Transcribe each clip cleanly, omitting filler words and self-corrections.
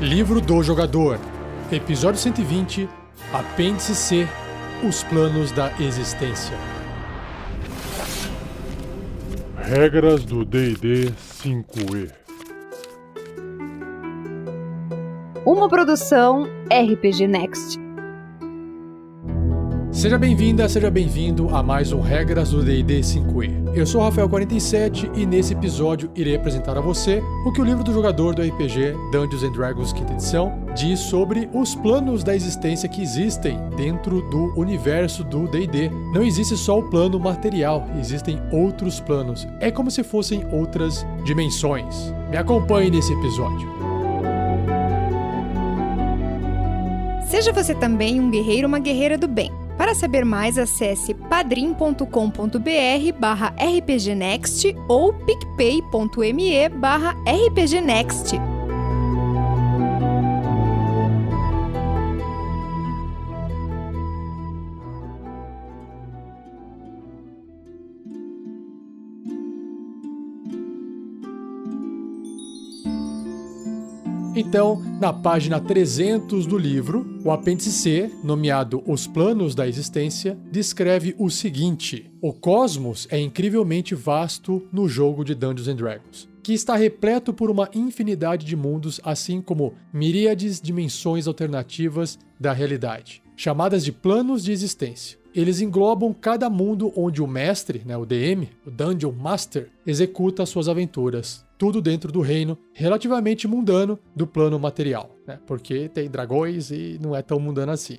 Livro do Jogador, Episódio 120, Apêndice C, Os Planos da Existência. Regras do D&D 5e. Uma produção RPG Next. Seja bem-vinda, seja bem-vindo a mais um Regras do D&D 5e. Eu sou o Rafael47 e nesse episódio irei apresentar a você o que o livro do jogador do RPG Dungeons & Dragons 5ª edição diz sobre os planos da existência que existem dentro do universo do D&D. Não existe só o plano material, existem outros planos. É como se fossem outras dimensões. Me acompanhe nesse episódio. Seja você também um guerreiro ou uma guerreira do bem. Para saber mais, acesse padrim.com.br/rpgnext ou picpay.me/rpgnext. Então, na página 300 do livro, o apêndice C, nomeado Os Planos da Existência, descreve o seguinte: o cosmos é incrivelmente vasto no jogo de Dungeons & Dragons, que está repleto por uma infinidade de mundos, assim como miríades dimensões alternativas da realidade, chamadas de planos de existência. Eles englobam cada mundo onde o mestre, o DM, o Dungeon Master, executa suas aventuras. Tudo dentro do reino relativamente mundano do plano material, porque tem dragões e não é tão mundano assim.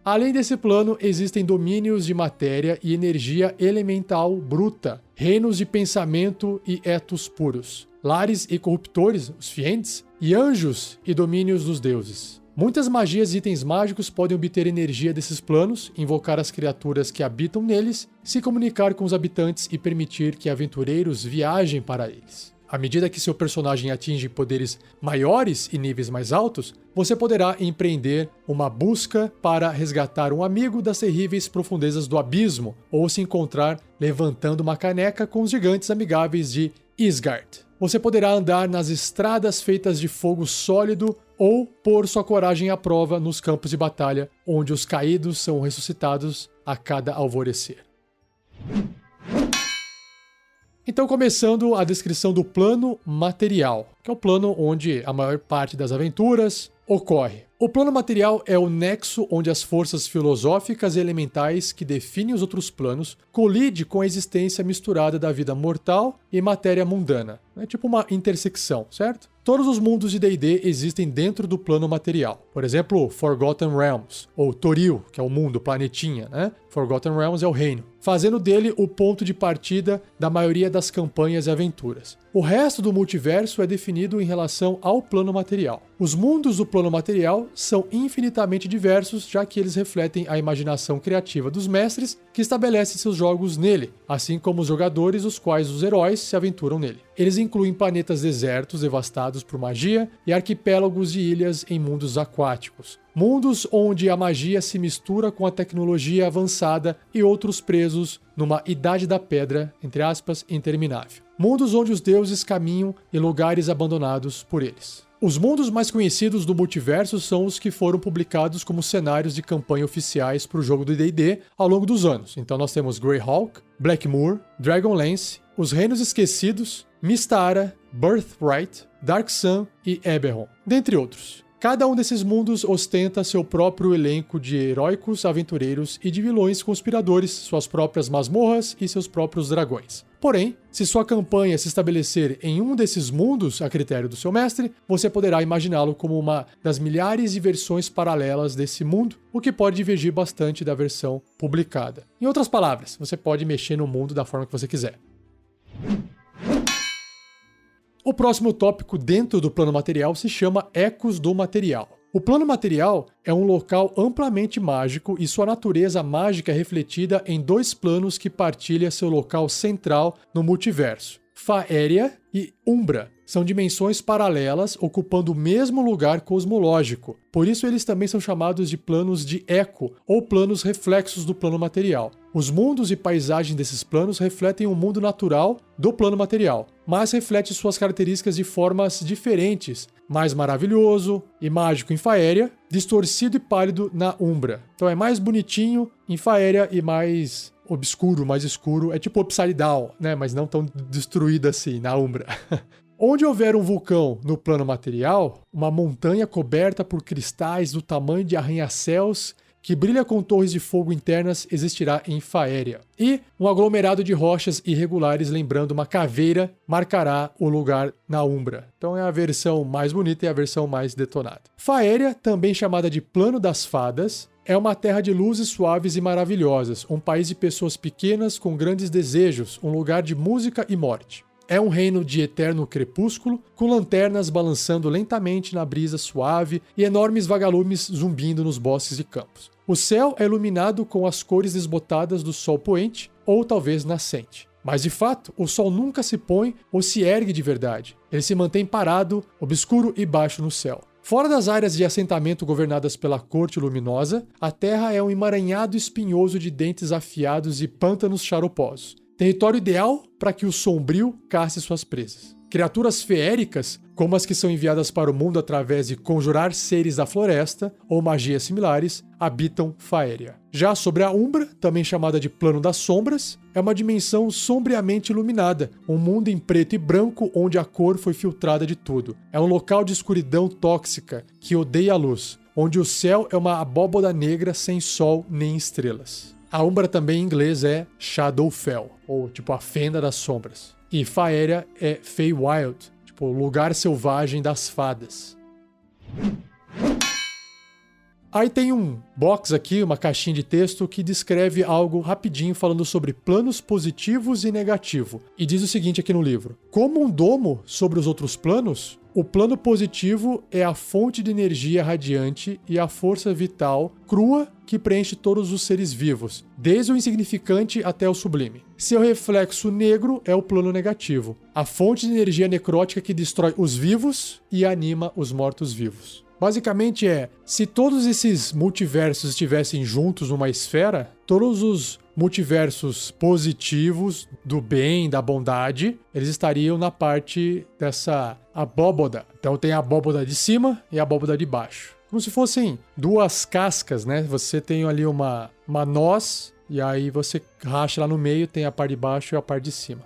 Além desse plano, existem domínios de matéria e energia elemental bruta, reinos de pensamento e etos puros, lares e corruptores, os fiends, e anjos e domínios dos deuses. Muitas magias e itens mágicos podem obter energia desses planos, invocar as criaturas que habitam neles, se comunicar com os habitantes e permitir que aventureiros viajem para eles. À medida que seu personagem atinge poderes maiores e níveis mais altos, você poderá empreender uma busca para resgatar um amigo das terríveis profundezas do abismo, ou se encontrar levantando uma caneca com os gigantes amigáveis de Isgard. Você poderá andar nas estradas feitas de fogo sólido ou pôr sua coragem à prova nos campos de batalha, onde os caídos são ressuscitados a cada alvorecer. Então, começando a descrição do plano material, que é o plano onde a maior parte das aventuras ocorre. O plano material é o nexo onde as forças filosóficas e elementais que definem os outros planos colidem com a existência misturada da vida mortal e matéria mundana. É tipo uma intersecção, certo? Todos os mundos de D&D existem dentro do plano material. Por exemplo, Forgotten Realms, ou Toril, que é o mundo, planetinha, Forgotten Realms é o reino, fazendo dele o ponto de partida da maioria das campanhas e aventuras. O resto do multiverso é definido em relação ao plano material. Os mundos do plano material são infinitamente diversos, já que eles refletem a imaginação criativa dos mestres que estabelecem seus jogos nele, assim como os jogadores, os quais os heróis se aventuram nele. Eles incluem planetas desertos devastados por magia e arquipélagos de ilhas em mundos aquáticos. Mundos onde a magia se mistura com a tecnologia avançada e outros presos numa idade da pedra, entre aspas, interminável. Mundos onde os deuses caminham em lugares abandonados por eles. Os mundos mais conhecidos do multiverso são os que foram publicados como cenários de campanha oficiais para o jogo do D&D ao longo dos anos. Então nós temos Greyhawk, Blackmoor, Dragonlance, Os Reinos Esquecidos, Mystara, Birthright, Dark Sun e Eberron, dentre outros. Cada um desses mundos ostenta seu próprio elenco de heróicos aventureiros e de vilões conspiradores, suas próprias masmorras e seus próprios dragões. Porém, se sua campanha se estabelecer em um desses mundos a critério do seu mestre, você poderá imaginá-lo como uma das milhares de versões paralelas desse mundo, o que pode divergir bastante da versão publicada. Em outras palavras, você pode mexer no mundo da forma que você quiser. O próximo tópico dentro do plano material se chama Ecos do Material. O plano material é um local amplamente mágico e sua natureza mágica é refletida em dois planos que partilham seu local central no multiverso. Faéria e Umbra. São dimensões paralelas ocupando o mesmo lugar cosmológico. Por isso eles também são chamados de planos de eco ou planos reflexos do plano material. Os mundos e paisagens desses planos refletem o mundo natural do plano material, mas refletem suas características de formas diferentes, mais maravilhoso e mágico em Faéria, distorcido e pálido na Umbra. Então é mais bonitinho em Faéria e mais obscuro, mais escuro. É tipo Upside Down, né? Mas não tão destruído assim na Umbra. Onde houver um vulcão no plano material, uma montanha coberta por cristais do tamanho de arranha-céus que brilha com torres de fogo internas existirá em Faéria. E um aglomerado de rochas irregulares, lembrando uma caveira, marcará o lugar na Umbra. Então é a versão mais bonita e a versão mais detonada. Faéria, também chamada de Plano das Fadas, é uma terra de luzes suaves e maravilhosas, um país de pessoas pequenas com grandes desejos, um lugar de música e morte. É um reino de eterno crepúsculo, com lanternas balançando lentamente na brisa suave e enormes vagalumes zumbindo nos bosques e campos. O céu é iluminado com as cores desbotadas do sol poente ou talvez nascente. Mas de fato, o sol nunca se põe ou se ergue de verdade. Ele se mantém parado, obscuro e baixo no céu. Fora das áreas de assentamento governadas pela corte luminosa, a terra é um emaranhado espinhoso de dentes afiados e pântanos xaroposos. Território ideal para que o sombrio casse suas presas. Criaturas feéricas, como as que são enviadas para o mundo através de conjurar seres da floresta ou magias similares, habitam Faéria. Já sobre a Umbra, também chamada de Plano das Sombras, é uma dimensão sombriamente iluminada, um mundo em preto e branco onde a cor foi filtrada de tudo. É um local de escuridão tóxica que odeia a luz, onde o céu é uma abóboda negra sem sol nem estrelas. A Umbra também em inglês é Shadowfell, ou tipo a Fenda das Sombras. E Faéria é Feywild, tipo o lugar selvagem das fadas. Aí tem um box aqui, uma caixinha de texto que descreve algo rapidinho falando sobre planos positivos e negativo. E diz o seguinte aqui no livro: como um domo sobre os outros planos, o plano positivo é a fonte de energia radiante e a força vital crua que preenche todos os seres vivos, desde o insignificante até o sublime. Seu reflexo negro é o plano negativo, a fonte de energia necrótica que destrói os vivos e anima os mortos-vivos. Basicamente se todos esses multiversos estivessem juntos numa esfera, todos os multiversos positivos, do bem, da bondade, eles estariam na parte dessa abóboda. Então tem a abóboda de cima e a abóboda de baixo. Como se fossem duas cascas, né? Você tem ali uma noz, e aí você racha lá no meio, tem a parte de baixo e a parte de cima.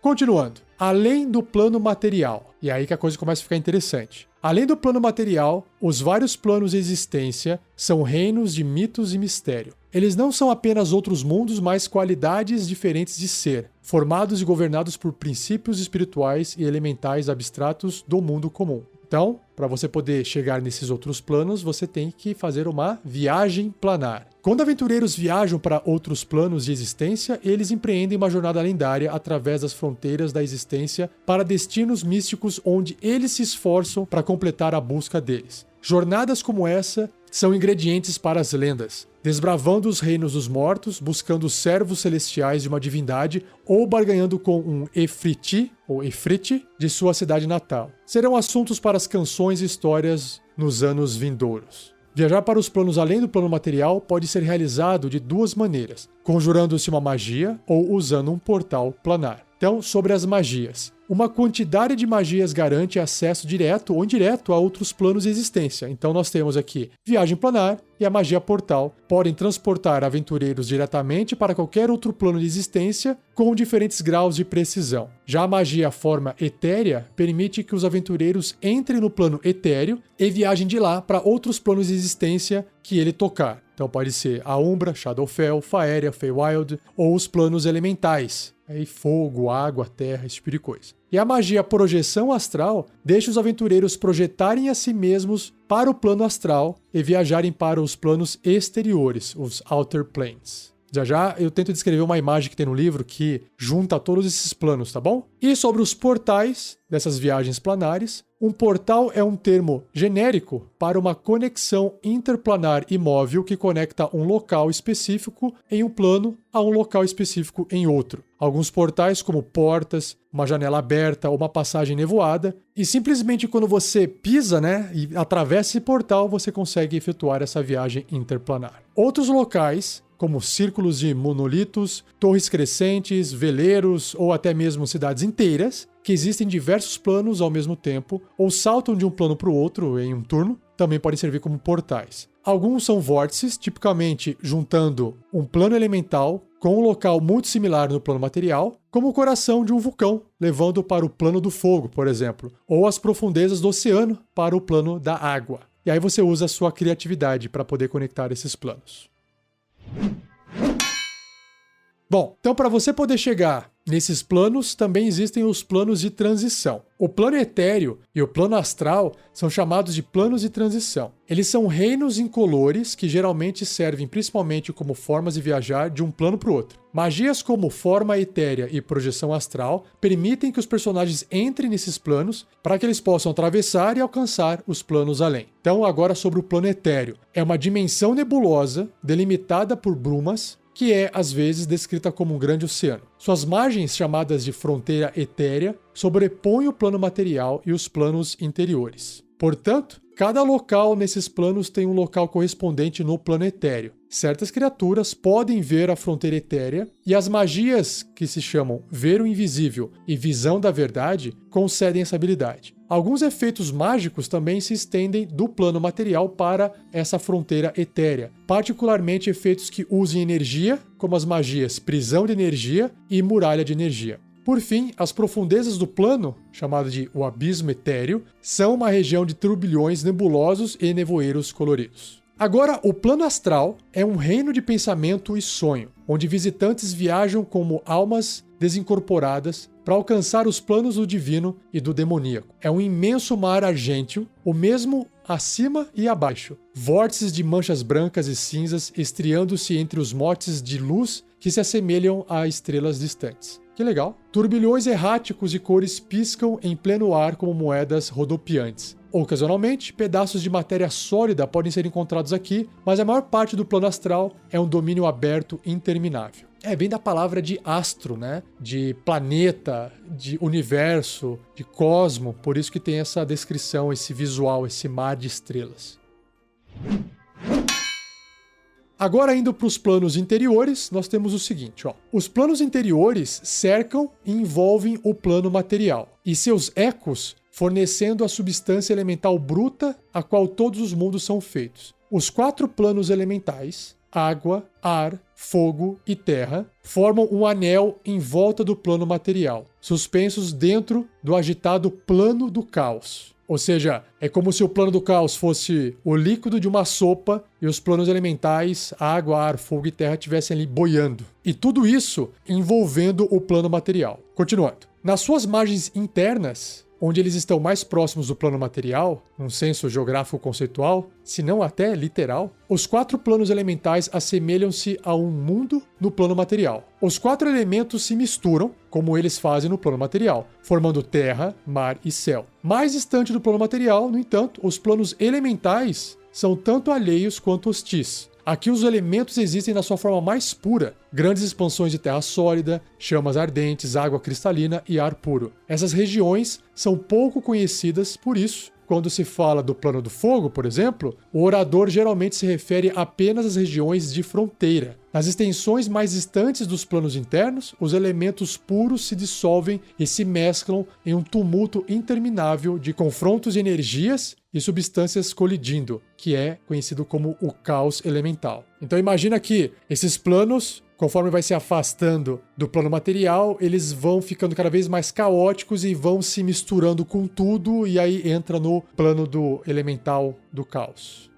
Continuando. Além do plano material, e aí que a coisa começa a ficar interessante. Além do plano material, os vários planos de existência são reinos de mitos e mistério. Eles não são apenas outros mundos, mas qualidades diferentes de ser, formados e governados por princípios espirituais e elementais abstratos do mundo comum. Então, para você poder chegar nesses outros planos, você tem que fazer uma viagem planar. Quando aventureiros viajam para outros planos de existência, eles empreendem uma jornada lendária através das fronteiras da existência para destinos místicos onde eles se esforçam para completar a busca deles. Jornadas como essa são ingredientes para as lendas, desbravando os reinos dos mortos, buscando os servos celestiais de uma divindade ou barganhando com um Efriti, ou Efriti, de sua cidade natal. Serão assuntos para as canções e histórias nos anos vindouros. Viajar para os planos além do plano material pode ser realizado de duas maneiras, conjurando-se uma magia ou usando um portal planar. Então, sobre as magias. Uma quantidade de magias garante acesso direto ou indireto a outros planos de existência. Então nós temos aqui viagem planar e a magia portal. Podem transportar aventureiros diretamente para qualquer outro plano de existência com diferentes graus de precisão. Já a magia forma etérea permite que os aventureiros entrem no plano etéreo e viajem de lá para outros planos de existência que ele tocar. Então pode ser a Umbra, Shadowfell, Faéria, Feywild ou os planos elementais. Aí fogo, água, terra, esse tipo de coisa. E a magia projeção astral deixa os aventureiros projetarem a si mesmos para o plano astral e viajarem para os planos exteriores, os Outer Planes. Já eu tento descrever uma imagem que tem no livro que junta todos esses planos, tá bom? E sobre os portais dessas viagens planares, Um portal é um termo genérico para uma conexão interplanar imóvel que conecta um local específico em um plano a um local específico em outro. Alguns portais, como portas, uma janela aberta ou uma passagem nevoada, e simplesmente quando você pisa, e atravessa esse portal, você consegue efetuar essa viagem interplanar. Outros locais, como círculos de monolitos, torres crescentes, veleiros ou até mesmo cidades inteiras, que existem diversos planos ao mesmo tempo ou saltam de um plano para o outro em um turno, também podem servir como portais. Alguns são vórtices, tipicamente juntando um plano elemental com um local muito similar no plano material, como o coração de um vulcão, levando para o plano do fogo, por exemplo, ou as profundezas do oceano para o plano da água. E aí você usa a sua criatividade para poder conectar esses planos. Bom, então para você poder chegar nesses planos, também existem os planos de transição. O plano etéreo e o plano astral são chamados de planos de transição. Eles são reinos incolores que geralmente servem principalmente como formas de viajar de um plano para o outro. Magias como forma etérea e projeção astral permitem que os personagens entrem nesses planos para que eles possam atravessar e alcançar os planos além. Então, agora sobre o plano etéreo. É uma dimensão nebulosa delimitada por brumas, que é, às vezes, descrita como um grande oceano. Suas margens, chamadas de fronteira etérea, sobrepõem o plano material e os planos interiores. Portanto, cada local nesses planos tem um local correspondente no plano etéreo. Certas criaturas podem ver a fronteira etérea e as magias, que se chamam Ver o Invisível e Visão da Verdade, concedem essa habilidade. Alguns efeitos mágicos também se estendem do plano material para essa fronteira etérea, particularmente efeitos que usem energia, como as magias Prisão de Energia e Muralha de Energia. Por fim, as profundezas do plano, chamado de o Abismo Etéreo, são uma região de turbilhões nebulosos e nevoeiros coloridos. Agora, o plano astral é um reino de pensamento e sonho, onde visitantes viajam como almas desincorporadas para alcançar os planos do divino e do demoníaco. É um imenso mar argênteo, o mesmo acima e abaixo. Vórtices de manchas brancas e cinzas estriando-se entre os motes de luz que se assemelham a estrelas distantes. Que legal! Turbilhões erráticos de cores piscam em pleno ar como moedas rodopiantes. Ocasionalmente, pedaços de matéria sólida podem ser encontrados aqui, mas a maior parte do plano astral é um domínio aberto interminável. Vem da palavra de astro, de planeta, de universo, de cosmo, por isso que tem essa descrição, esse visual, esse mar de estrelas. Agora, indo para os planos interiores, nós temos o seguinte, Os planos interiores cercam e envolvem o plano material, e seus ecos fornecendo a substância elemental bruta a qual todos os mundos são feitos. Os 4 planos elementais, água, ar, fogo e terra, formam um anel em volta do plano material, suspensos dentro do agitado plano do caos. Ou seja, é como se o plano do caos fosse o líquido de uma sopa e os planos elementais, água, ar, fogo e terra, estivessem ali boiando. E tudo isso envolvendo o plano material. Continuando. Nas suas margens internas, onde eles estão mais próximos do plano material, num senso geográfico conceitual, se não até literal, os 4 planos elementais assemelham-se a um mundo no plano material. Os 4 elementos se misturam, como eles fazem no plano material, formando terra, mar e céu. Mais distante do plano material, no entanto, os planos elementais são tanto alheios quanto hostis. Aqui os elementos existem na sua forma mais pura, grandes expansões de terra sólida, chamas ardentes, água cristalina e ar puro. Essas regiões são pouco conhecidas, por isso, quando se fala do plano do fogo, por exemplo, o orador geralmente se refere apenas às regiões de fronteira. Nas extensões mais distantes dos planos internos, os elementos puros se dissolvem e se mesclam em um tumulto interminável de confrontos de energias e substâncias colidindo, que é conhecido como o caos elemental. Então imagina que esses planos, conforme vai se afastando do plano material, eles vão ficando cada vez mais caóticos e vão se misturando com tudo, e aí entra no plano do elemental do caos.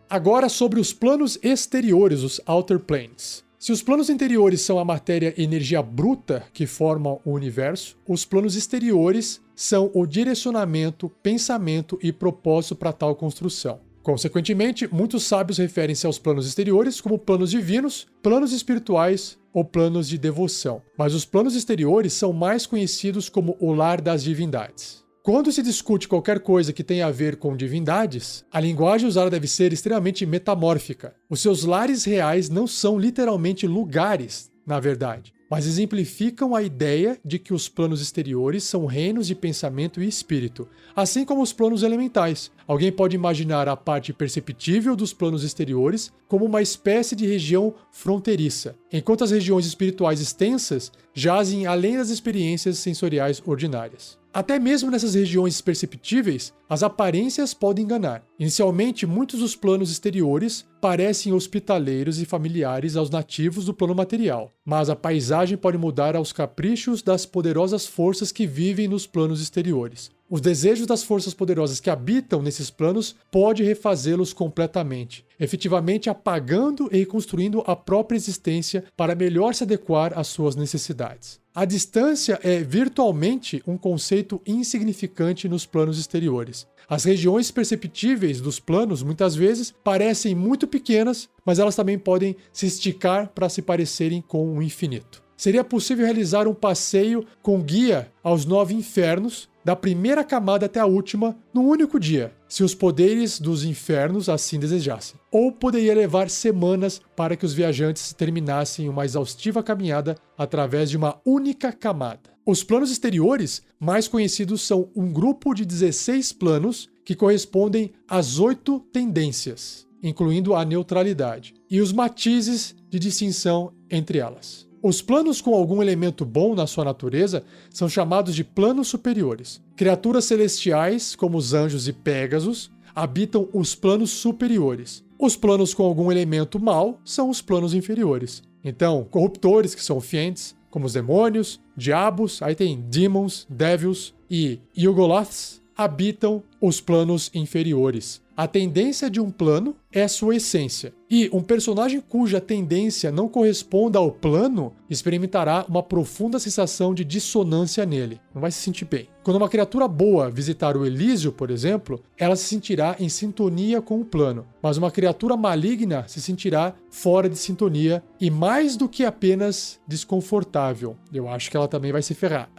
Agora sobre os planos exteriores, os Outer Planes. Se os planos interiores são a matéria e energia bruta que formam o universo, os planos exteriores são o direcionamento, pensamento e propósito para tal construção. Consequentemente, muitos sábios referem-se aos planos exteriores como planos divinos, planos espirituais ou planos de devoção, mas os planos exteriores são mais conhecidos como o lar das divindades. Quando se discute qualquer coisa que tenha a ver com divindades, a linguagem usada deve ser extremamente metamórfica. Os seus lares reais não são literalmente lugares, na verdade, mas exemplificam a ideia de que os planos exteriores são reinos de pensamento e espírito, assim como os planos elementais. Alguém pode imaginar a parte perceptível dos planos exteriores como uma espécie de região fronteiriça, enquanto as regiões espirituais extensas jazem além das experiências sensoriais ordinárias. Até mesmo nessas regiões perceptíveis, as aparências podem enganar. Inicialmente, muitos dos planos exteriores parecem hospitaleiros e familiares aos nativos do plano material, mas a paisagem pode mudar aos caprichos das poderosas forças que vivem nos planos exteriores. Os desejos das forças poderosas que habitam nesses planos pode refazê-los completamente, efetivamente apagando e reconstruindo a própria existência para melhor se adequar às suas necessidades. A distância é virtualmente um conceito insignificante nos planos exteriores. As regiões perceptíveis dos planos muitas vezes parecem muito pequenas, mas elas também podem se esticar para se parecerem com o infinito. Seria possível realizar um passeio com guia aos 9 infernos, da primeira camada até a última, num único dia, se os poderes dos infernos assim desejassem. Ou poderia levar semanas para que os viajantes terminassem uma exaustiva caminhada através de uma única camada. Os planos exteriores mais conhecidos são um grupo de 16 planos que correspondem às 8 tendências, incluindo a neutralidade, e os matizes de distinção entre elas. Os planos com algum elemento bom na sua natureza são chamados de planos superiores. Criaturas celestiais, como os anjos e Pégasos, habitam os planos superiores. Os planos com algum elemento mau são os planos inferiores. Então, corruptores, que são fiends, como os demônios, diabos, aí tem demons, devils e Yugoloths, habitam os planos inferiores. A tendência de um plano é sua essência. E um personagem cuja tendência não corresponda ao plano experimentará uma profunda sensação de dissonância nele. Não vai se sentir bem. Quando uma criatura boa visitar o Elísio, por exemplo, ela se sentirá em sintonia com o plano. Mas uma criatura maligna se sentirá fora de sintonia e mais do que apenas desconfortável. Eu acho que ela também vai se ferrar.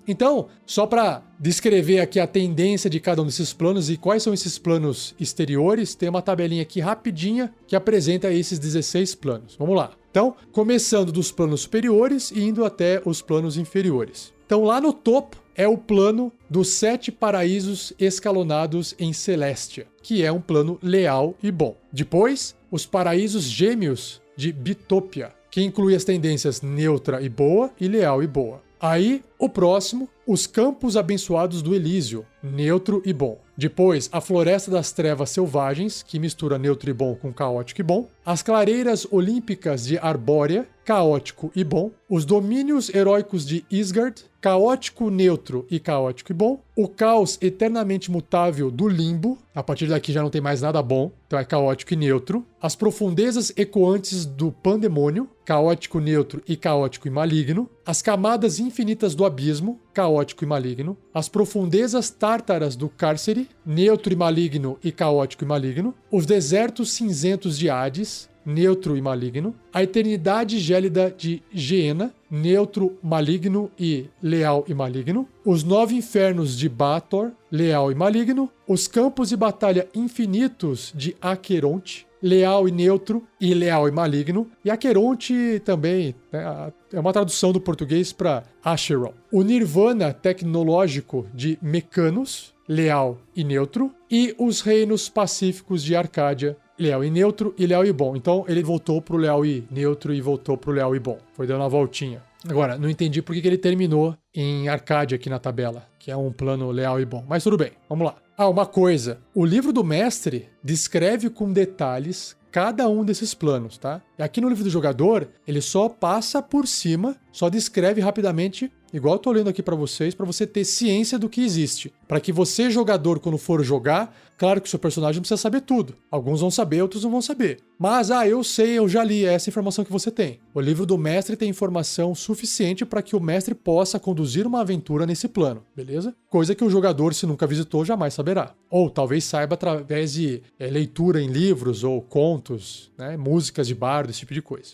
Então, só para descrever aqui a tendência de cada um desses planos e quais são esses planos exteriores, tem uma tabelinha aqui rapidinha que apresenta esses 16 planos. Vamos lá. Então, começando dos planos superiores e indo até os planos inferiores. Então, lá no topo é o plano dos 7 paraísos escalonados em Celestia, que é um plano leal e bom. Depois, os paraísos gêmeos de Bitopia, que inclui as tendências neutra e boa e leal e boa. Aí, o próximo, os campos abençoados do Elísio, neutro e bom. Depois, a floresta das trevas selvagens, que mistura neutro e bom com caótico e bom. As clareiras olímpicas de Arbórea, caótico e bom. Os domínios heróicos de Isgard, caótico, neutro e caótico e bom. O caos eternamente mutável do Limbo, a partir daqui já não tem mais nada bom, então é caótico e neutro. As profundezas ecoantes do Pandemônio, caótico, neutro e caótico e maligno. As camadas infinitas do Abismo, caótico e maligno. As profundezas tártaras do Cárcere, neutro e maligno e caótico e maligno. Os desertos cinzentos de Hades, neutro e maligno. A eternidade gélida de Geena, neutro, maligno e leal e maligno. Os 9 infernos de Baator, leal e maligno. Os campos de batalha infinitos de Aqueronte, leal e neutro e leal e maligno. E Aqueronte também, né, é uma tradução do português para Acheron. O Nirvana tecnológico de Mecanos, leal e neutro. E os reinos pacíficos de Arcádia, leal e neutro e leal e bom. Então ele voltou pro leal e neutro e voltou pro leal e bom. Foi dando uma voltinha. Agora, não entendi por que ele terminou em Arcádia aqui na tabela, que é um plano leal e bom. Mas tudo bem, vamos lá. Ah, uma coisa. O livro do mestre descreve com detalhes cada um desses planos, tá? E aqui no livro do jogador, ele só passa por cima, só descreve rapidamente, igual eu tô lendo aqui pra vocês, pra você ter ciência do que existe. Pra que você, jogador, quando for jogar, claro que o seu personagem não precisa saber tudo. Alguns vão saber, outros não vão saber. Mas, eu sei, eu já li, é essa informação que você tem. O livro do mestre tem informação suficiente para que o mestre possa conduzir uma aventura nesse plano, beleza? Coisa que o jogador, se nunca visitou, jamais saberá. Ou talvez saiba através de leitura em livros ou contos, né, músicas de bardo, esse tipo de coisa.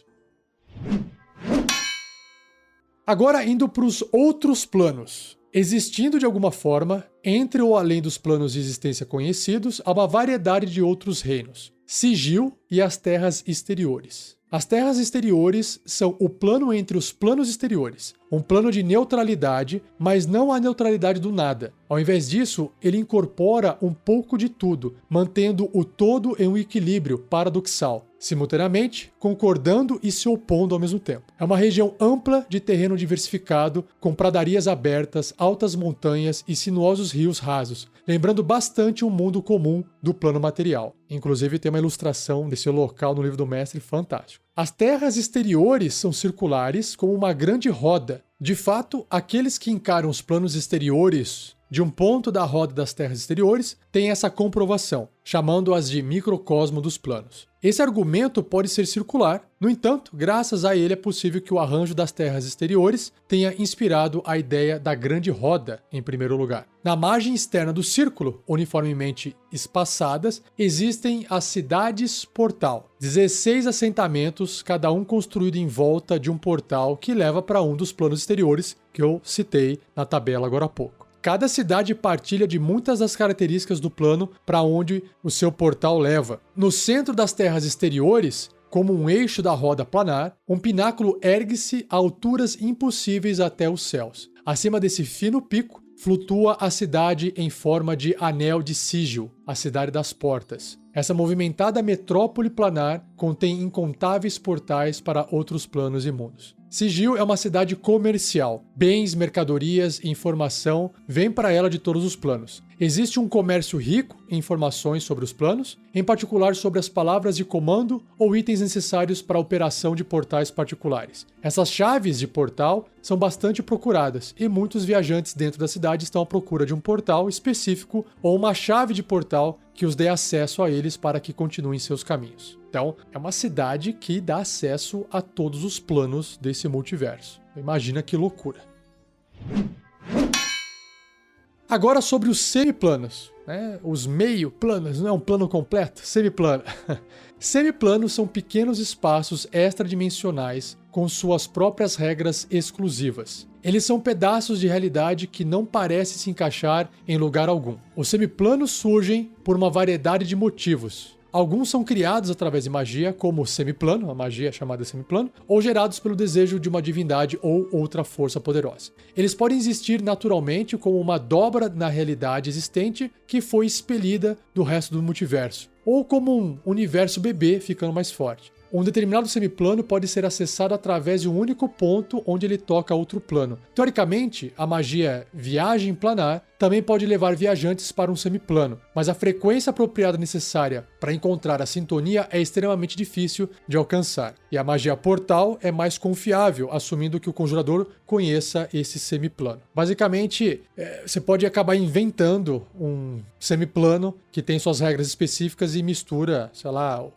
Agora indo para os outros planos. Existindo de alguma forma, entre ou além dos planos de existência conhecidos, há uma variedade de outros reinos. Sigil e as terras exteriores. As terras exteriores são o plano entre os planos exteriores, um plano de neutralidade, mas não a neutralidade do nada. Ao invés disso, ele incorpora um pouco de tudo, mantendo o todo em um equilíbrio paradoxal, simultaneamente concordando e se opondo ao mesmo tempo. É uma região ampla de terreno diversificado, com pradarias abertas, altas montanhas e sinuosos rios rasos, lembrando bastante um mundo comum do plano material. Inclusive tem uma ilustração desse local no livro do mestre fantástico. As terras exteriores são circulares como uma grande roda. De fato, aqueles que encaram os planos exteriores de um ponto da roda das terras exteriores têm essa comprovação, chamando-as de microcosmo dos planos. Esse argumento pode ser circular, no entanto, graças a ele é possível que o arranjo das terras exteriores tenha inspirado a ideia da grande roda em primeiro lugar. Na margem externa do círculo, uniformemente espaçadas, existem as cidades-portal, 16 assentamentos, cada um construído em volta de um portal que leva para um dos planos exteriores que eu citei na tabela agora há pouco. Cada cidade partilha de muitas das características do plano para onde o seu portal leva. No centro das terras exteriores, como um eixo da roda planar, um pináculo ergue-se a alturas impossíveis até os céus. Acima desse fino pico, flutua a cidade em forma de anel de Sigil, a cidade das portas. Essa movimentada metrópole planar contém incontáveis portais para outros planos e mundos. Sigil é uma cidade comercial. Bens, mercadorias e informação vêm para ela de todos os planos. Existe um comércio rico em informações sobre os planos, em particular sobre as palavras de comando ou itens necessários para a operação de portais particulares. Essas chaves de portal são bastante procuradas e muitos viajantes dentro da cidade estão à procura de um portal específico ou uma chave de portal que os dê acesso a eles para que continuem seus caminhos. Então, é uma cidade que dá acesso a todos os planos desse multiverso. Imagina que loucura. Agora sobre os semiplanos, né? Os meio planos, não é um plano completo, semiplano. Semiplanos são pequenos espaços extradimensionais com suas próprias regras exclusivas. Eles são pedaços de realidade que não parecem se encaixar em lugar algum. Os semiplanos surgem por uma variedade de motivos. Alguns são criados através de magia, como o semiplano, a magia chamada semiplano, ou gerados pelo desejo de uma divindade ou outra força poderosa. Eles podem existir naturalmente como uma dobra na realidade existente que foi expelida do resto do multiverso, ou como um universo bebê ficando mais forte. Um determinado semiplano pode ser acessado através de um único ponto onde ele toca outro plano. Teoricamente, a magia viagem planar também pode levar viajantes para um semiplano, mas a frequência apropriada necessária para encontrar a sintonia é extremamente difícil de alcançar. E a magia portal é mais confiável, assumindo que o conjurador conheça esse semiplano. Basicamente, você pode acabar inventando um semiplano que tem suas regras específicas e mistura, sei lá,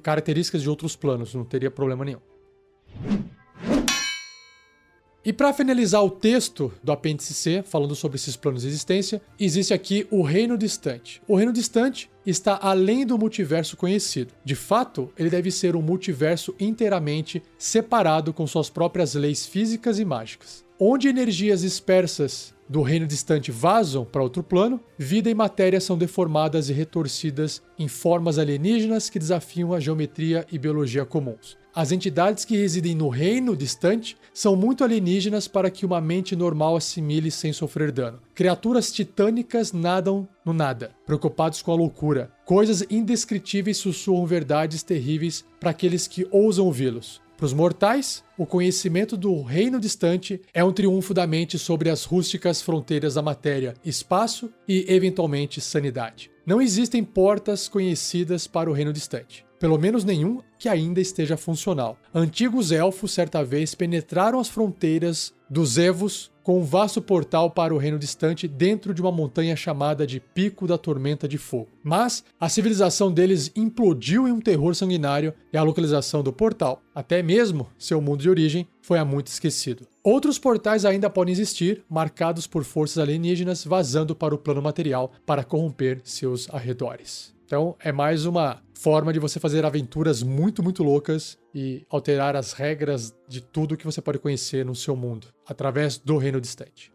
características de outros planos, não teria problema nenhum. E para finalizar o texto do apêndice C, falando sobre esses planos de existência, existe aqui o Reino Distante. O Reino Distante está além do multiverso conhecido. De fato, ele deve ser um multiverso inteiramente separado com suas próprias leis físicas e mágicas. Onde energias dispersas do Reino Distante vazam para outro plano, vida e matéria são deformadas e retorcidas em formas alienígenas que desafiam a geometria e biologia comuns. As entidades que residem no Reino Distante são muito alienígenas para que uma mente normal assimile sem sofrer dano. Criaturas titânicas nadam no nada, preocupados com a loucura. Coisas indescritíveis sussurram verdades terríveis para aqueles que ousam ouvi-los. Para os mortais, o conhecimento do Reino Distante é um triunfo da mente sobre as rústicas fronteiras da matéria, espaço e, eventualmente, sanidade. Não existem portas conhecidas para o Reino Distante. Pelo menos nenhum que ainda esteja funcional. Antigos elfos, certa vez, penetraram as fronteiras dos Evos com um vasto portal para o Reino Distante dentro de uma montanha chamada de Pico da Tormenta de Fogo. Mas a civilização deles implodiu em um terror sanguinário e a localização do portal, até mesmo seu mundo de origem, foi há muito esquecido. Outros portais ainda podem existir, marcados por forças alienígenas vazando para o plano material para corromper seus arredores. Então é mais uma forma de você fazer aventuras muito, muito loucas e alterar as regras de tudo que você pode conhecer no seu mundo, através do Reino Distante.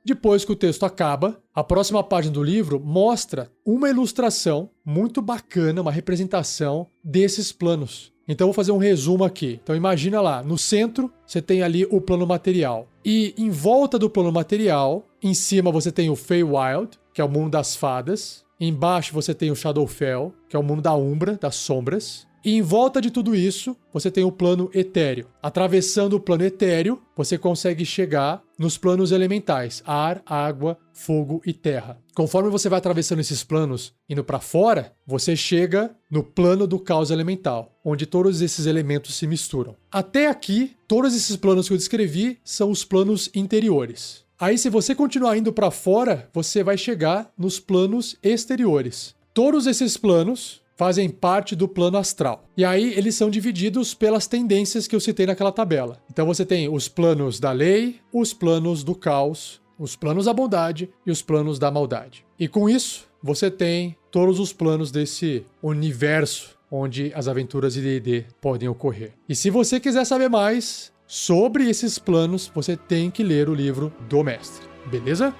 Depois que o texto acaba, a próxima página do livro mostra uma ilustração muito bacana, uma representação desses planos. Então eu vou fazer um resumo aqui. Então imagina lá, no centro você tem ali o plano material. E em volta do plano material, em cima você tem o Feywild, que é o mundo das fadas. Embaixo você tem o Shadowfell, que é o mundo da Umbra, das sombras. E em volta de tudo isso, você tem o plano etéreo. Atravessando o plano etéreo, você consegue chegar nos planos elementais: ar, água, fogo e terra. Conforme você vai atravessando esses planos, indo para fora, você chega no plano do caos elemental, onde todos esses elementos se misturam. Até aqui, todos esses planos que eu descrevi são os planos interiores. Aí, se você continuar indo para fora, você vai chegar nos planos exteriores. Todos esses planos fazem parte do plano astral. E aí eles são divididos pelas tendências que eu citei naquela tabela. Então você tem os planos da lei, os planos do caos, os planos da bondade e os planos da maldade. E com isso, você tem todos os planos desse universo onde as aventuras de D&D podem ocorrer. E se você quiser saber mais sobre esses planos, você tem que ler o livro do mestre. Beleza?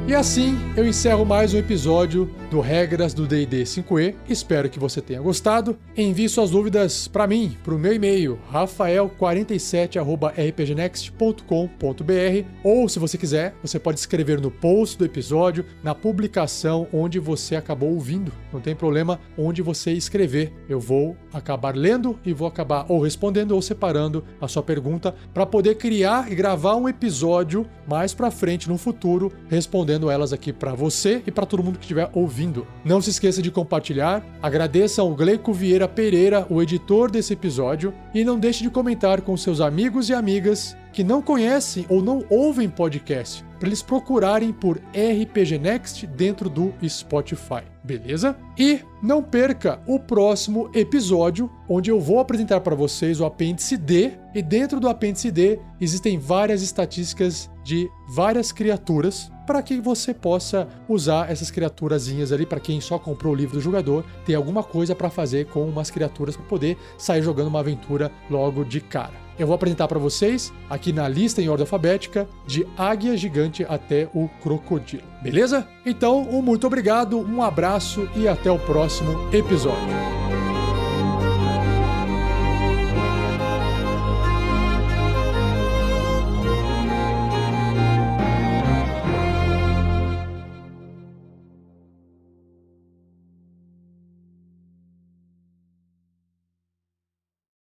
E assim eu encerro mais um episódio do Regras do D&D 5e. Espero que você tenha gostado. Envie suas dúvidas para mim, para o meu e-mail, rafael47@rpgnext.com.br, ou se você quiser, você pode escrever no post do episódio, na publicação onde você acabou ouvindo. Não tem problema onde você escrever. Eu vou acabar lendo e vou acabar ou respondendo ou separando a sua pergunta para poder criar e gravar um episódio mais para frente no futuro, respondendo elas aqui para você e para todo mundo que estiver ouvindo. Não se esqueça de compartilhar, agradeça ao Gleico Vieira Pereira, o editor desse episódio, e não deixe de comentar com seus amigos e amigas que não conhecem ou não ouvem podcast, para eles procurarem por RPG Next dentro do Spotify, beleza? E não perca o próximo episódio, onde eu vou apresentar para vocês o apêndice D, e dentro do apêndice D existem várias estatísticas de várias criaturas, para que você possa usar essas criaturazinhas ali, para quem só comprou o livro do jogador, ter alguma coisa para fazer com umas criaturas para poder sair jogando uma aventura logo de cara. Eu vou apresentar para vocês aqui na lista em ordem alfabética, de águia gigante até o crocodilo. Beleza? Então, muito obrigado, um abraço e até o próximo episódio.